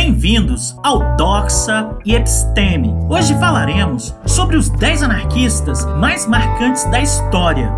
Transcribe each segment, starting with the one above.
Bem-vindos ao Doxa e Episteme. Hoje falaremos sobre os 10 anarquistas mais marcantes da história.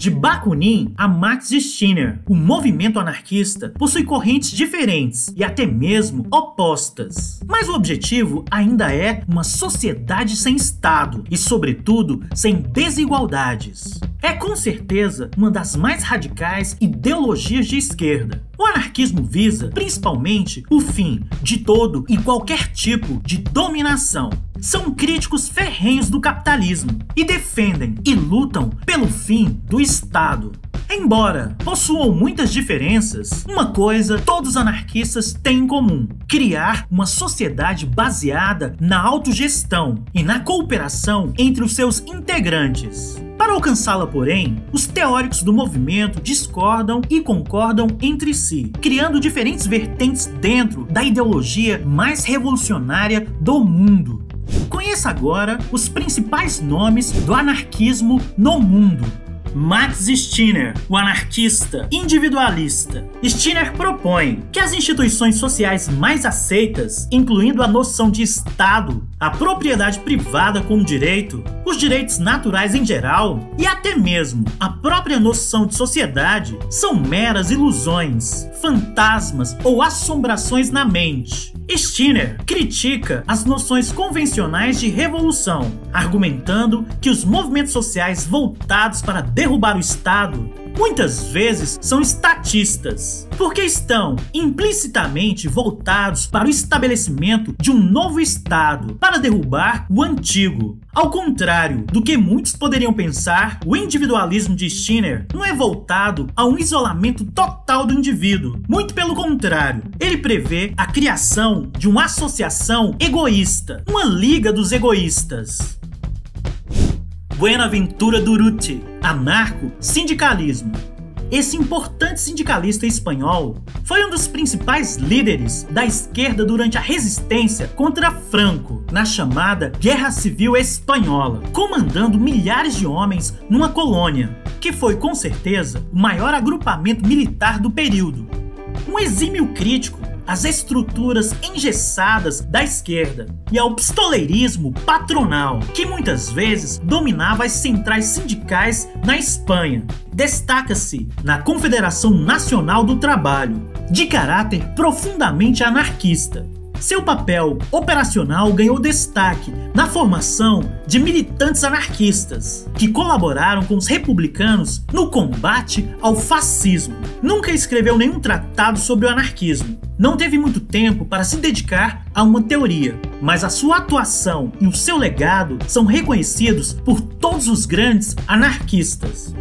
De Bakunin a Max Stirner, o movimento anarquista possui correntes diferentes e até mesmo opostas. Mas o objetivo ainda é uma sociedade sem Estado e, sobretudo, sem desigualdades. É com certeza uma das mais radicais ideologias de esquerda. O anarquismo visa, principalmente, o fim de todo e qualquer tipo de dominação. São críticos ferrenhos do capitalismo e defendem e lutam pelo fim do Estado. Embora possuam muitas diferenças, uma coisa todos os anarquistas têm em comum: criar uma sociedade baseada na autogestão e na cooperação entre os seus integrantes. Para alcançá-la, porém, os teóricos do movimento discordam e concordam entre si, criando diferentes vertentes dentro da ideologia mais revolucionária do mundo. Conheça agora os principais nomes do anarquismo no mundo. Max Stirner, o anarquista individualista. Stirner propõe que as instituições sociais mais aceitas, incluindo a noção de Estado, a propriedade privada como direito, os direitos naturais em geral e até mesmo a própria noção de sociedade, são meras ilusões, fantasmas ou assombrações na mente. Stirner critica as noções convencionais de revolução, argumentando que os movimentos sociais voltados para derrubar o Estado muitas vezes são estatistas, porque estão implicitamente voltados para o estabelecimento de um novo Estado, para derrubar o antigo. Ao contrário do que muitos poderiam pensar, o individualismo de Stirner não é voltado a um isolamento total do indivíduo. Muito pelo contrário, ele prevê a criação de uma associação egoísta, uma liga dos egoístas. Buenaventura Durruti, anarco-sindicalismo. Esse importante sindicalista espanhol foi um dos principais líderes da esquerda durante a resistência contra Franco, na chamada Guerra Civil Espanhola, comandando milhares de homens numa colônia, que foi com certeza o maior agrupamento militar do período. Um exímio crítico às estruturas engessadas da esquerda e ao pistoleirismo patronal, que muitas vezes dominava as centrais sindicais na Espanha. Destaca-se na Confederação Nacional do Trabalho, de caráter profundamente anarquista. Seu papel operacional ganhou destaque na formação de militantes anarquistas, que colaboraram com os republicanos no combate ao fascismo. Nunca escreveu nenhum tratado sobre o anarquismo. Não teve muito tempo para se dedicar a uma teoria, mas a sua atuação e o seu legado são reconhecidos por todos os grandes anarquistas.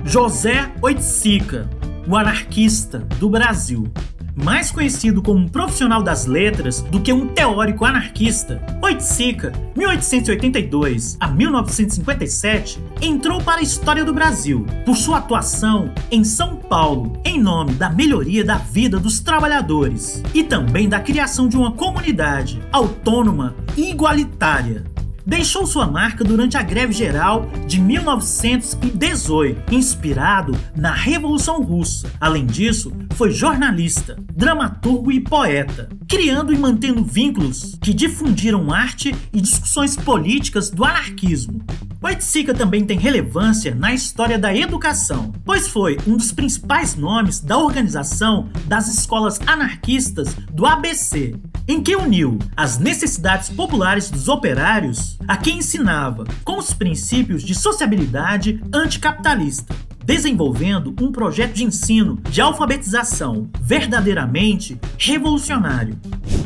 José Oiticica, o anarquista do Brasil. Mais conhecido como um profissional das letras do que um teórico anarquista, Oiticica, 1882 a 1957, entrou para a história do Brasil por sua atuação em São Paulo, em nome da melhoria da vida dos trabalhadores e também da criação de uma comunidade autônoma e igualitária. Deixou sua marca durante a Greve Geral de 1918, inspirado na Revolução Russa. Além disso, foi jornalista, dramaturgo e poeta, criando e mantendo vínculos que difundiram arte e discussões políticas do anarquismo. Oiticica também tem relevância na história da educação, pois foi um dos principais nomes da organização das escolas anarquistas do ABC, em que uniu as necessidades populares dos operários a quem ensinava com os princípios de sociabilidade anticapitalista, desenvolvendo um projeto de ensino de alfabetização verdadeiramente revolucionário.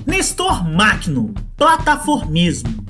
Nestor Makhno, plataformismo.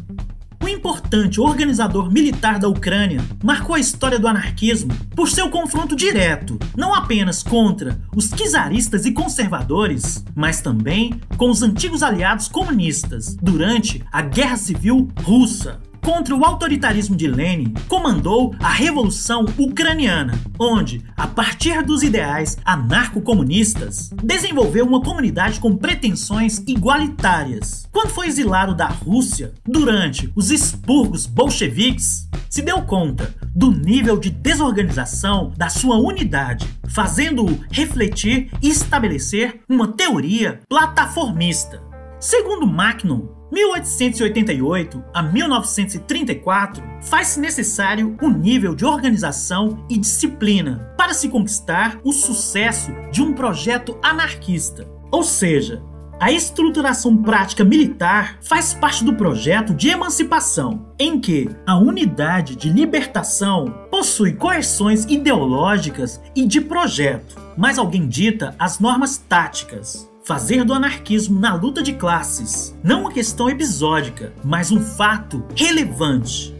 O importante organizador militar da Ucrânia marcou a história do anarquismo por seu confronto direto, não apenas contra os czaristas e conservadores, mas também com os antigos aliados comunistas durante a Guerra Civil Russa. contra o autoritarismo de Lenin, comandou a Revolução Ucraniana, onde, a partir dos ideais anarco-comunistas, desenvolveu uma comunidade com pretensões igualitárias. Quando foi exilado da Rússia durante os expurgos bolcheviques, se deu conta do nível de desorganização da sua unidade, fazendo-o refletir e estabelecer uma teoria plataformista. Segundo Macnon, 1888 a 1934, faz-se necessário um nível de organização e disciplina para se conquistar o sucesso de um projeto anarquista. Ou seja, a estruturação prática militar faz parte do projeto de emancipação, em que a unidade de libertação possui coerções ideológicas e de projeto, mas alguém dita as normas táticas. Fazer do anarquismo na luta de classes não uma questão episódica, mas um fato relevante.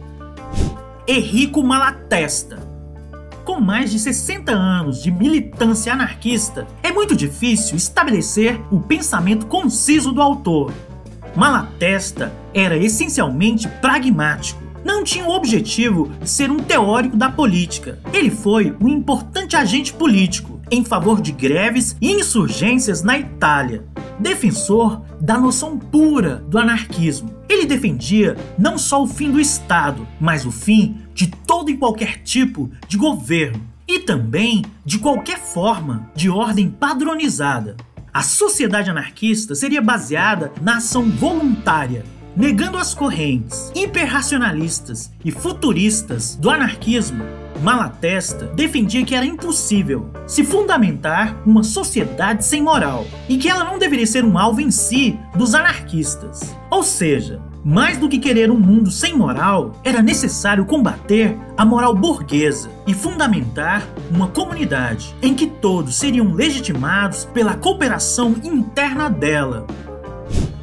Enrico Malatesta. Com mais de 60 anos de militância anarquista, é muito difícil estabelecer o pensamento conciso do autor. Malatesta era essencialmente pragmático. Não tinha o objetivo de ser um teórico da política. Ele foi um importante agente político em favor de greves e insurgências na Itália. Defensor da noção pura do anarquismo. Ele defendia não só o fim do Estado, mas o fim de todo e qualquer tipo de governo e também de qualquer forma de ordem padronizada. A sociedade anarquista seria baseada na ação voluntária, negando as correntes hiperracionalistas e futuristas do anarquismo. Malatesta defendia que era impossível se fundamentar uma sociedade sem moral e que ela não deveria ser um alvo em si dos anarquistas. Ou seja, mais do que querer um mundo sem moral, era necessário combater a moral burguesa e fundamentar uma comunidade em que todos seriam legitimados pela cooperação interna dela.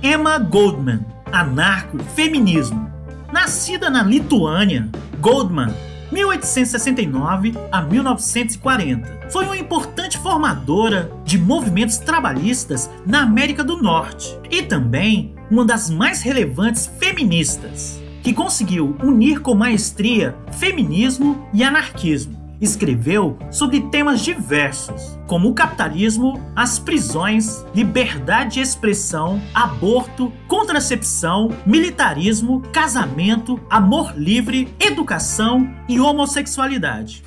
Emma Goldman, anarco-feminismo. Nascida na Lituânia, Goldman, 1869 a 1940, foi uma importante formadora de movimentos trabalhistas na América do Norte e também uma das mais relevantes feministas, que conseguiu unir com maestria feminismo e anarquismo. Escreveu sobre temas diversos, como o capitalismo, as prisões, liberdade de expressão, aborto, contracepção, militarismo, casamento, amor livre, educação e homossexualidade.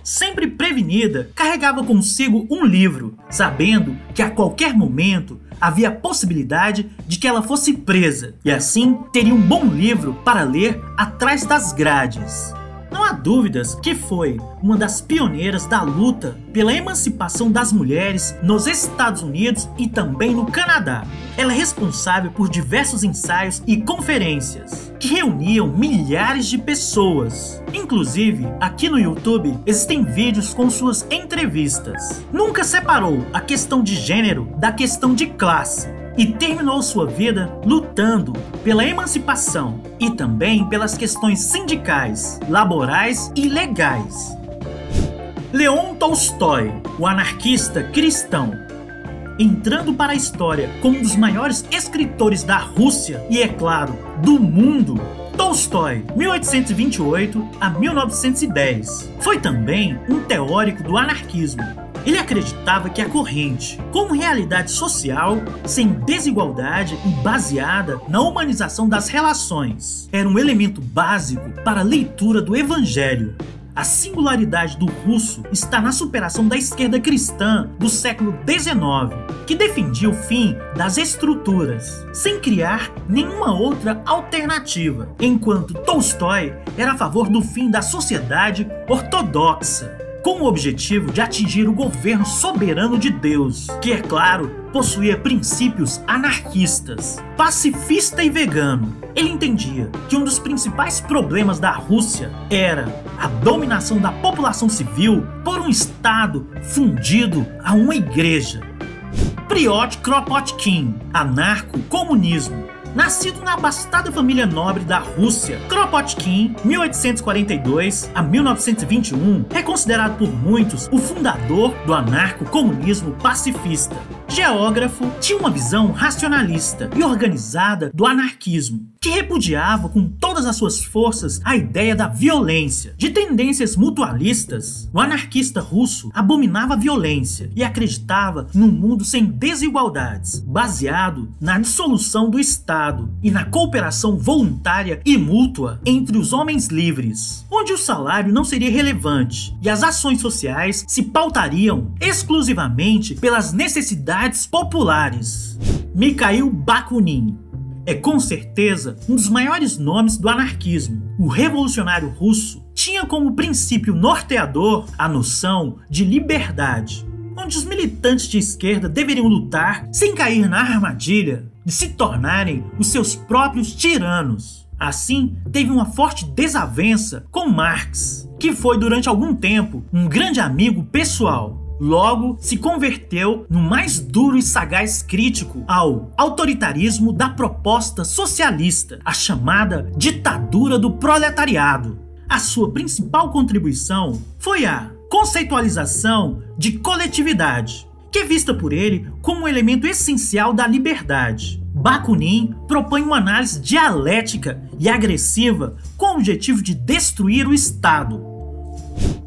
Sempre prevenida, carregava consigo um livro, sabendo que a qualquer momento havia a possibilidade de que ela fosse presa, e assim teria um bom livro para ler atrás das grades. Não há dúvidas que foi uma das pioneiras da luta pela emancipação das mulheres nos Estados Unidos e também no Canadá. Ela é responsável por diversos ensaios e conferências que reuniam milhares de pessoas. Inclusive, aqui no YouTube existem vídeos com suas entrevistas. Nunca separou a questão de gênero da questão de classe e terminou sua vida lutando pela emancipação e também pelas questões sindicais, laborais e legais. Leon Tolstói, o anarquista cristão. Entrando para a história como um dos maiores escritores da Rússia e, é claro, do mundo, Tolstói, 1828 a 1910, foi também um teórico do anarquismo. Ele acreditava que a corrente, como realidade social, sem desigualdade e baseada na humanização das relações, era um elemento básico para a leitura do Evangelho. A singularidade do russo está na superação da esquerda cristã do século XIX, que defendia o fim das estruturas, sem criar nenhuma outra alternativa, enquanto Tolstói era a favor do fim da sociedade ortodoxa, com o objetivo de atingir o governo soberano de Deus, que, é claro, possuía princípios anarquistas, pacifista e vegano. Ele entendia que um dos principais problemas da Rússia era a dominação da população civil por um Estado fundido a uma igreja. Piotr Kropotkin, anarco-comunismo. Nascido na abastada família nobre da Rússia, Kropotkin, 1842 a 1921, é considerado por muitos o fundador do anarco-comunismo pacifista. Geógrafo, tinha uma visão racionalista e organizada do anarquismo, que repudiava com todas todas as suas forças a ideia da violência. De tendências mutualistas, o anarquista russo abominava a violência e acreditava num mundo sem desigualdades, baseado na dissolução do Estado e na cooperação voluntária e mútua entre os homens livres, onde o salário não seria relevante e as ações sociais se pautariam exclusivamente pelas necessidades populares. Mikhail Bakunin é com certeza um dos maiores nomes do anarquismo. O revolucionário russo tinha como princípio norteador a noção de liberdade, onde os militantes de esquerda deveriam lutar sem cair na armadilha de se tornarem os seus próprios tiranos. Assim, teve uma forte desavença com Marx, que foi durante algum tempo um grande amigo pessoal. Logo, se converteu no mais duro e sagaz crítico ao autoritarismo da proposta socialista, a chamada ditadura do proletariado. A sua principal contribuição foi a conceitualização de coletividade, que é vista por ele como um elemento essencial da liberdade. Bakunin propõe uma análise dialética e agressiva com o objetivo de destruir o Estado.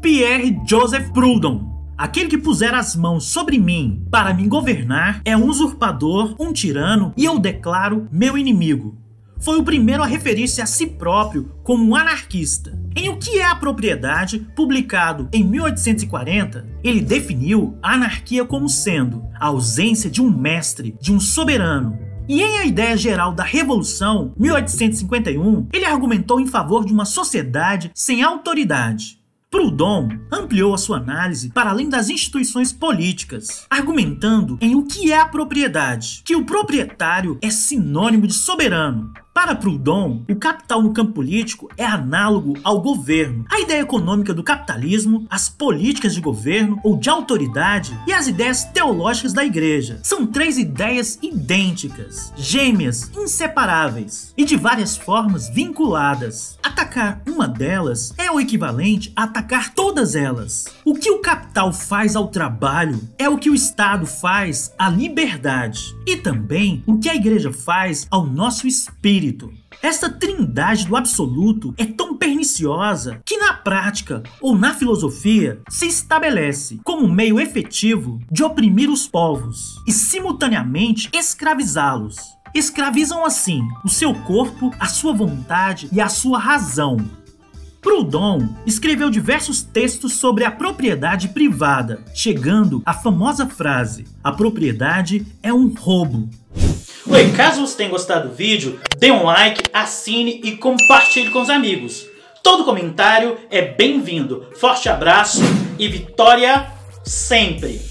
Pierre Joseph Proudhon: aquele que puser as mãos sobre mim para me governar é um usurpador, um tirano, e eu declaro meu inimigo. Foi o primeiro a referir-se a si próprio como um anarquista. Em O que é a Propriedade, publicado em 1840, ele definiu a anarquia como sendo a ausência de um mestre, de um soberano. E em A Ideia Geral da Revolução, 1851, ele argumentou em favor de uma sociedade sem autoridade. Proudhon ampliou a sua análise para além das instituições políticas, argumentando em O que é a Propriedade, que o proprietário é sinônimo de soberano. Para Proudhon, o capital no campo político é análogo ao governo. A ideia econômica do capitalismo, as políticas de governo ou de autoridade e as ideias teológicas da igreja são três ideias idênticas, gêmeas, inseparáveis e de várias formas vinculadas. Atacar uma delas é o equivalente a atacar todas elas. O que o capital faz ao trabalho é o que o Estado faz à liberdade e também o que a igreja faz ao nosso espírito. Esta trindade do absoluto é tão perniciosa que na prática ou na filosofia se estabelece como um meio efetivo de oprimir os povos e simultaneamente escravizá-los. Escravizam assim o seu corpo, a sua vontade e a sua razão. Proudhon escreveu diversos textos sobre a propriedade privada, chegando à famosa frase: a propriedade é um roubo. Oi, caso você tenha gostado do vídeo, dê um like, assine e compartilhe com os amigos. Todo comentário é bem-vindo. Forte abraço e vitória sempre!